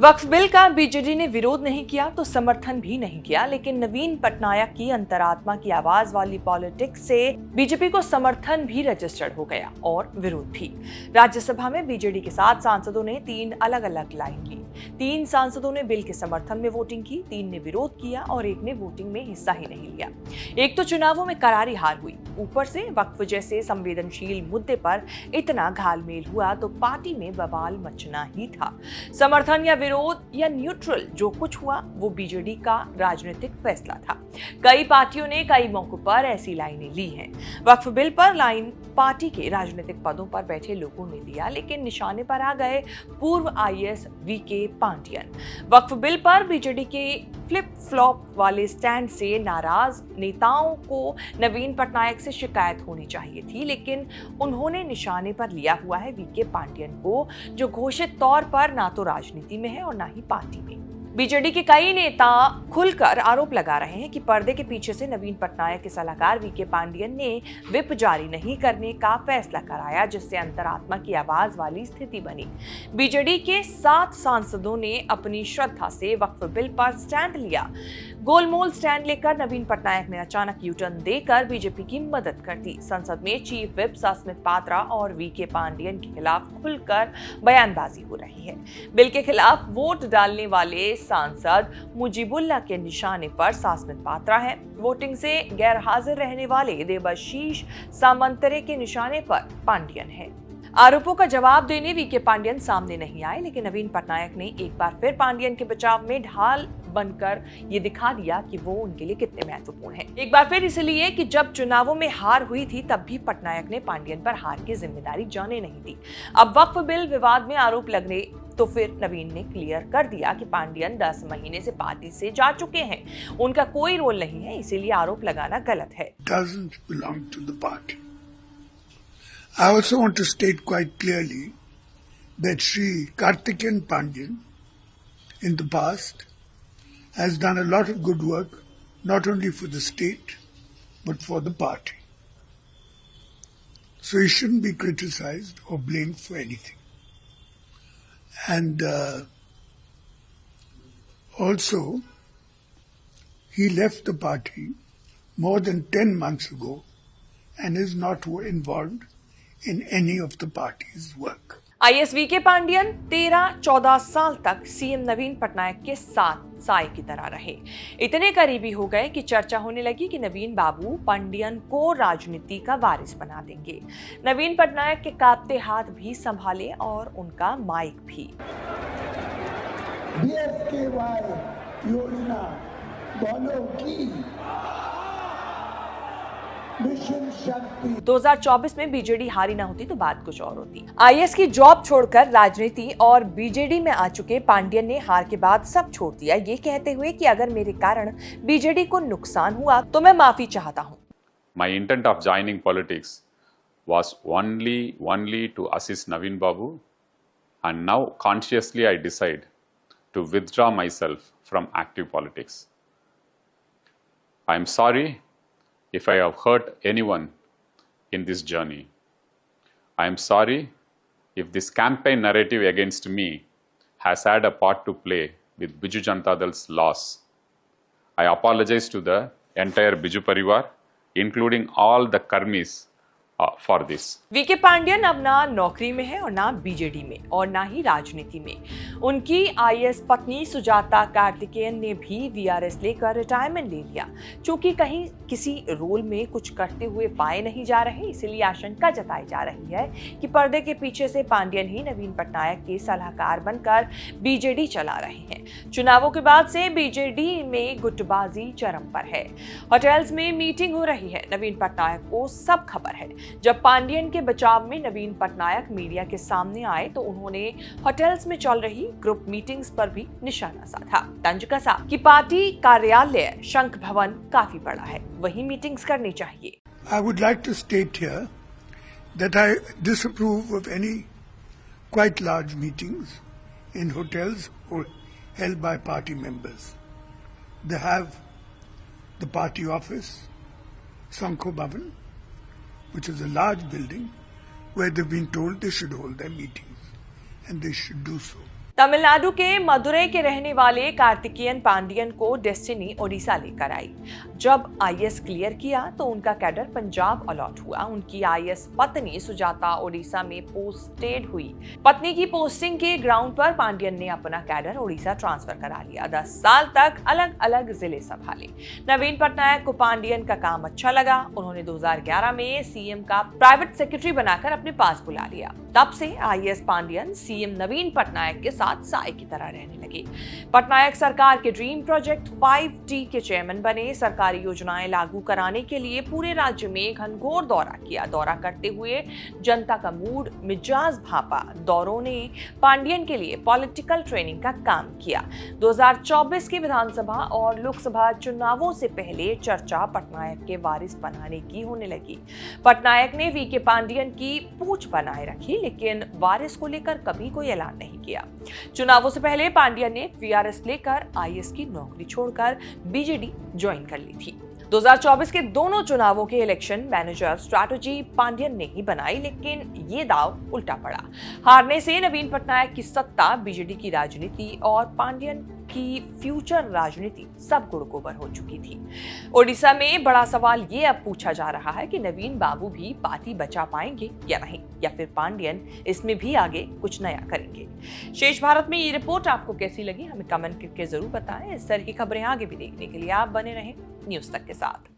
वक्फ bill का BJD ने विरोध नहीं किया तो समर्थन भी नहीं किया, लेकिन नवीन पटनायक की अंतरात्मा की आवाज वाली पॉलिटिक्स से बीजेपी को समर्थन भी रजिस्टर्ड हो गया और विरोध भी। राज्यसभा में बीजेडी के 7 सांसदों ने 3 अलग अलग लाइन ली। 3 सांसदों ने बिल के समर्थन में वोटिंग की, 3 ने विरोध किया और 1 ने वोटिंग में हिस्सा ही नहीं लिया। एक तो चुनावों में करारी हार हुई, ऊपर से वक्फ जैसे संवेदनशील मुद्दे पर इतना घालमेल हुआ तो पार्टी में बवाल मचना ही था। समर्थन या विरोध या न्यूट्रल, जो कुछ हुआ वो बीजेडी का राजनीतिक फैसला था। कई पार्टियों ने कई मौकों पर ऐसी लाइनें ली हैं। वक्फ बिल पर लाइन पार्टी के राजनीतिक पदों पर बैठे लोगों ने दिया, लेकिन निशाने पर आ गए पूर्व आईएएस वीके पांडियन। वक्फ बिल पर बीजेडी के फ्लिप फ्लॉप वाले स्टैंड से नाराज नेताओं को नवीन पटनायक से शिकायत होनी चाहिए थी, लेकिन उन्होंने निशाने पर लिया हुआ है वीके पांडियन को, जो घोषित तौर पर ना तो राजनीति में है और ना ही पार्टी में। बीजेडी के कई नेता खुलकर आरोप लगा रहे हैं कि पर्दे के पीछे से नवीन पटनायक के सलाहकार वीके पांडियन ने व्हिप जारी नहीं करने का फैसला कराया, जिससे अंतरात्मा की आवाज वाली स्थिति बनी। बीजेडी के 7 सांसदों ने अपनी श्रद्धा से वक्फ बिल पर स्टैंड लिया। गोलमोल स्टैंड लेकर नवीन पटनायक ने अचानक यूटर्न देकर बीजेपी की मदद कर दी। संसद में चीफ व्हिप सस्मित पात्रा और वीके पांडियन के खिलाफ खुलकर बयानबाजी हो रही है। बिल के खिलाफ वोट डालने वाले सांसद मुजीबुल्लाह के निशाने पर सस्मित पात्रा है। वोटिंग से गैर हाजिर रहने वाले देबाशीष सामंतरे के निशाने पर पांडियन है। आरोपों का जवाब देने वीके पांडियन सामने नहीं आए, लेकिन नवीन पटनायक ने एक बार फिर पांडियन के बचाव में ढाल बनकर ये दिखा दिया कि वो उनके लिए कितने महत्वपूर्ण हैं। एक बार फिर इसलिए कि जब चुनावों में हार हुई थी तब भी पटनायक ने पांडियन पर हार की जिम्मेदारी जाने नहीं दी। अब वक्फ बिल विवाद में आरोप लगने तो फिर नवीन ने क्लियर कर दिया कि पांडियन 10 महीने से पार्टी से जा चुके हैं, उनका कोई रोल नहीं है, इसीलिए आरोप लगाना गलत है। I also want to state quite clearly that Shri Karthikeyan Pandyan in the past has done a lot of good work, not only for the state but for the party. So he shouldn't be criticized or blamed for anything. And also he left the party more than 10 months ago and is not involved in any of the party's work. IAS VK Pandian 13-14 साल तक CM नवीन पटनायक के साथ साए की तरह रहे। इतने करीबी हो गए कि चर्चा होने लगी कि नवीन बाबू पांडियन को राजनीति का वारिस बना देंगे। नवीन पटनायक के कांपते हाथ भी संभाले और उनका माइक भी। योजना फॉलो की 2024 में बीजेडी हारी ना होती तो बात कुछ और होती। आईएएस की जॉब छोड़कर राजनीति और बीजेडी में आ चुके पांडियन ने हार के बाद सब छोड़ दिया, ये कहते हुए कि अगर मेरे कारण बीजेडी को नुकसान हुआ तो मैं माफी चाहता हूँ। My intent of joining politics was only to assist Naveen Babu, and now consciously I decide to withdraw myself from active politics. I am sorry if I have hurt anyone in this journey. I am sorry if this campaign narrative against me has had a part to play with Biju Janata Dal's loss. I apologize to the entire Biju Parivar, including all the Karmis, for this. VK Pandian अब ना नौकरी में है और ना BJD में और ना ही राजनीति में। उनकी आईएएस पत्नी सुजाता कार्तिकेयन ने भी वीआरएस लेकर रिटायरमेंट ले लिया। चूंकि कहीं किसी रोल में कुछ करते हुए पाए नहीं जा रहे, इसलिए आशंका जताई जा रही है कि पर्दे के पीछे से पांडियन ही नवीन पटनायक के सलाहकार बनकर बीजेडी चला रहे हैं। चुनावों के बाद से बीजेडी में गुटबाजी चरम पर है। होटल्स में मीटिंग हो रही है। नवीन पटनायक को सब खबर है। जब पांडियन के बचाव में नवीन पटनायक मीडिया के सामने आए तो उन्होंने होटल्स में चल रही ग्रुप मीटिंग्स पर भी निशाना साधा। तंज कसा कि पार्टी कार्यालय शंख भवन काफी बड़ा है, वही मीटिंग्स करनी चाहिए। I would like to state here that I disapprove of any quite large meetings in hotels or held by party members. They have the party office, Sankho Bhavan, which is a large building where they've been told they should hold their meetings, and they should do so. Tamil Nadu के मदुरई के रहने वाले कार्तिकेयन पांडियन को destiny Odisha लेकर आई। जब IAS clear किया तो उनका कैडर पंजाब अलॉट हुआ। उनकी आईएएस पत्नी सुजाता ओडिशा में पोस्टेड हुई। पत्नी की पोस्टिंग के ग्राउंड पर पांडियन ने अपना कैडर ओडिशा ट्रांसफर करा लिया। 10 साल तक अलग अलग जिले संभाले। नवीन पटनायक को पांडियन का काम अच्छा लगा। उन्होंने 2011 में सीएम का प्राइवेट सेक्रेटरी बनाकर अपने पास बुला लिया। तब से आईएएस पांडियन सीएम नवीन पटनायक के साथ साए की तरह रहने लगे। पटनायक सरकार के ड्रीम प्रोजेक्ट 5T के चेयरमैन बने। सरकारी योजनाएं लागू कराने के लिए पूरे राज्य में घनघोर दौरा किया। दौरा करते हुए जनता का मूड मिजाज भापा। दौरों ने पांडियन के लिए पॉलिटिकल ट्रेनिंग का काम किया। 2024 के विधानसभा और लोकसभा चुनावों से पहले चर्चा पटनायक के वारिस बनाने की होने लगी। पटनायक ने वीके पांडियन की पूछ बनाए रखी, लेकिन वारिस को लेकर कभी कोई ऐलान नहीं किया। चुनावों से पहले पांडियन ने वीआरएस लेकर आईएएस की नौकरी छोड़कर बीजेडी ज्वाइन कर ली थी। 2024 के दोनों चुनावों के इलेक्शन मैनेजर स्ट्रैटेजी पांडियन ने ही बनाई, लेकिन ये दाव उल्टा पड़ा। हारने से नवीन पटनायक की सत्ता, बीजेडी की राजनीति और पांडियन की फ्यूचर राजनीति सब गुड़गोबर हो चुकी थी। ओडिशा में बड़ा सवाल ये अब पूछा जा रहा है कि नवीन बाबू भी पार्टी बचा पाएंगे या नहीं, या फिर पांडियन इसमें भी आगे कुछ नया करेंगे। शेष भारत में ये रिपोर्ट आपको कैसी लगी, हमें कमेंट करके जरूर बताएं। इस तरह की खबरें आगे भी देखने के लिए आप बने रहें न्यूज़ तक के साथ।